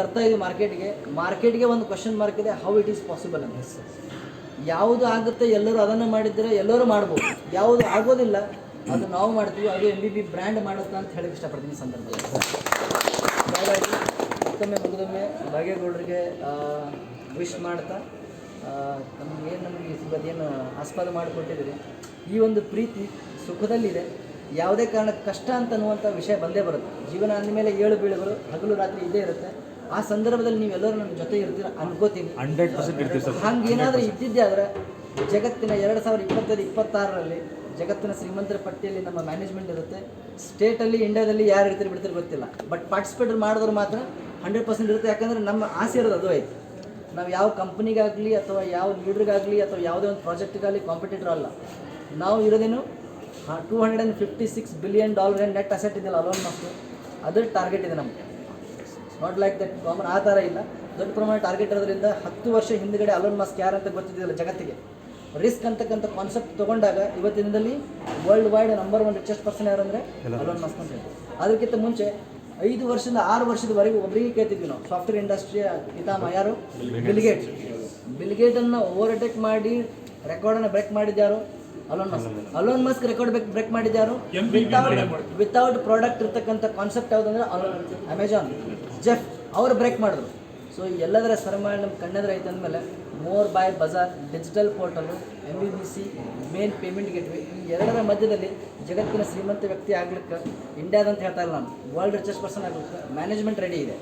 ಅರ್ಥ ಇದೆ ಮಾರ್ಕೆಟ್ಗೆ ಒಂದು ಕ್ವಶನ್ ಮಾರ್ಕ್ ಇದೆ, ಹೌ ಇಟ್ ಈಸ್ ಪಾಸಿಬಲ್ ಅಂತ. ಯಾವುದು ಆಗುತ್ತೆ ಎಲ್ಲರೂ ಅದನ್ನು ಮಾಡಿದರೆ ಎಲ್ಲರೂ ಮಾಡ್ಬೋದು, ಯಾವುದು ಆಗೋದಿಲ್ಲ ಅದು ನಾವು ಮಾಡ್ತೀವಿ, ಅದು MBB ಬ್ರ್ಯಾಂಡ್ ಮಾಡುತ್ತಾ ಅಂತ ಹೇಳಕ್ಕೆ ಇಷ್ಟಪಡ್ತೀನಿ ಈ ಸಂದರ್ಭದಲ್ಲಿ. ಹಾಗಾಗಿ ಮತ್ತೊಮ್ಮೆ ಭಾಗೇಗೌಡರಿಗೆ ವಿಶ್ ಮಾಡ್ತಾ ನಮಗೆ ಇವತ್ತೇನು ಆಸ್ಪದ ಮಾಡಿಕೊಟ್ಟಿದ್ದೀರಿ, ಈ ಒಂದು ಪ್ರೀತಿ ಸುಖದಲ್ಲಿದೆ. ಯಾವುದೇ ಕಾರಣಕ್ಕೆ ಕಷ್ಟ ಅಂತ ಅನ್ನುವಂಥ ವಿಷಯ ಬಂದೇ ಬರುತ್ತೆ. ಜೀವನ ಅಂದಮೇಲೆ ಏಳು ಬೀಳುಗಳು ಹಗಲು ರಾತ್ರಿ ಇದ್ದೇ ಇರುತ್ತೆ. ಆ ಸಂದರ್ಭದಲ್ಲಿ ನೀವೆಲ್ಲರೂ ನನ್ನ ಜೊತೆ ಇರ್ತೀರ ಅನ್ಕೋತೀನಿ. 100% ಇರ್ತೀವಿ ಸರ್. ಹಂಗೇನಾದರೂ ಇದ್ದಿದ್ದೆ ಆದರೆ ಜಗತ್ತಿನ 2025-26ರಲ್ಲಿ ಜಗತ್ತಿನ ಶ್ರೀಮಂತರ ಪಟ್ಟಿಯಲ್ಲಿ ನಮ್ಮ ಮ್ಯಾನೇಜ್ಮೆಂಟ್ ಇರುತ್ತೆ. ಸ್ಟೇಟಲ್ಲಿ ಇಂಡಿಯಾದಲ್ಲಿ ಯಾರು ಇರ್ತೀರಿ ಬಿಡ್ತಾರೆ ಗೊತ್ತಿಲ್ಲ, ಬಟ್ ಪಾರ್ಟಿಸಿಪೇಟ್ ಮಾಡಿದ್ರು ಮಾತ್ರ 100% ಇರುತ್ತೆ. ಯಾಕಂದರೆ ನಮ್ಮ ಆಸೆ ಇರೋದು ಅದು ಐತೆ. ನಾವು ಯಾವ ಕಂಪ್ನಿಗಾಗಲಿ ಅಥವಾ ಯಾವ ಲೀಡ್ರಿಗಾಗಲಿ ಅಥವಾ ಯಾವುದೇ ಒಂದು ಪ್ರಾಜೆಕ್ಟಿಗಾಗಲಿ ಕಾಂಪಿಟೇಟರ್ ಅಲ್ಲ. ನಾವು ಇರೋದೇನು $256 ಬಿಲಿಯನ್ ನೆಟ್ ಅಸೆಟ್ ಇದೆಯಲ್ಲ ಅಲೋನ್ ಮಸ್ಕ್, ಅದ್ರ ಟಾರ್ಗೆಟ್ ಇದೆ ನಮಗೆ. ನಾಟ್ ಲೈಕ್ ದಟ್ ಕಾಮನ್ ಆ ಥರ ಇಲ್ಲ, ದೊಡ್ಡ ಪ್ರಮಾಣ ಟಾರ್ಗೆಟ್ ಇರೋದ್ರಿಂದ 10 ವರ್ಷ ಹಿಂದ್ಗಡೆ ಅಲೋನ್ ಮಸ್ಕ್ ಯಾರಂತ ಗೊತ್ತಿದ್ದಿಲ್ಲ ಜಗತ್ತಿಗೆ. ರಿಸ್ಕ್ ಅಂತಕ್ಕಂಥ ಕಾನ್ಸೆಪ್ಟ್ ತೊಗೊಂಡಾಗ ಇವತ್ತಿನ ದಿನದಲ್ಲಿ world wide number 1 richest person ಯಾರಂದರೆ ಅಲೋನ್ ಮಸ್ಕ್ ಅಂತ ಹೇಳಿ. ಅದಕ್ಕಿಂತ ಮುಂಚೆ 5 ವರ್ಷದಿಂದ 6 ವರ್ಷದವರೆಗೂ ಒಬ್ಬರಿಗೆ ಕೇಳ್ತಿದ್ವಿ ನಾವು, ಸಾಫ್ಟ್ವೇರ್ ಇಂಡಸ್ಟ್ರಿಯ ಪಿತಾಮಹ ಯಾರು? ಬಿಲ್ಗೇಟನ್ನು ಓವರ್ಟೇಕ್ ಮಾಡಿ ರೆಕಾರ್ಡನ್ನು ಬ್ರೇಕ್ ಮಾಡಿದ್ಯಾರು? ಅಲೋನ್ ಮಸ್ಕ್ ರೆಕಾರ್ಡ್ ಬ್ರೇಕ್ ಮಾಡಿದ್ಯಾರು? ವಿತೌಟ್ ಪ್ರಾಡಕ್ಟ್ ಇರ್ತಕ್ಕಂಥ ಕಾನ್ಸೆಪ್ಟ್ ಯಾವುದಂದ್ರೆ ಅಮೆಜಾನ್, ಜೆಫ್ ಅವರು ಬ್ರೇಕ್ ಮಾಡಿದ್ರು. ಸೊ ಎಲ್ಲದರ ಸರಮಾನ ನಮ್ಮ ಕಣ್ಣೆದ್ರೆ ಐತೆ ಅಂದಮೇಲೆ ಮೋರ್ ಬೈ ಬಜಾರ್ digital portal, MBBC main payment gateway, ಈ ಎರಡರ ಮಧ್ಯದಲ್ಲಿ ಜಗತ್ತಿನ ಶ್ರೀಮಂತ ವ್ಯಕ್ತಿ ಆಗ್ಲಿಕ್ಕೆ ಇಂಡಿಯಾದಂತ ಹೇಳ್ತಾ ಇಲ್ಲ ನಾನು, ವರ್ಲ್ಡ್ ರಿಚೆಸ್ಟ್ ಪರ್ಸನ್ ಆಗ್ಲಿಕ್ಕೆ ಮ್ಯಾನೇಜ್ಮೆಂಟ್ ರೆಡಿ ಇದೆ.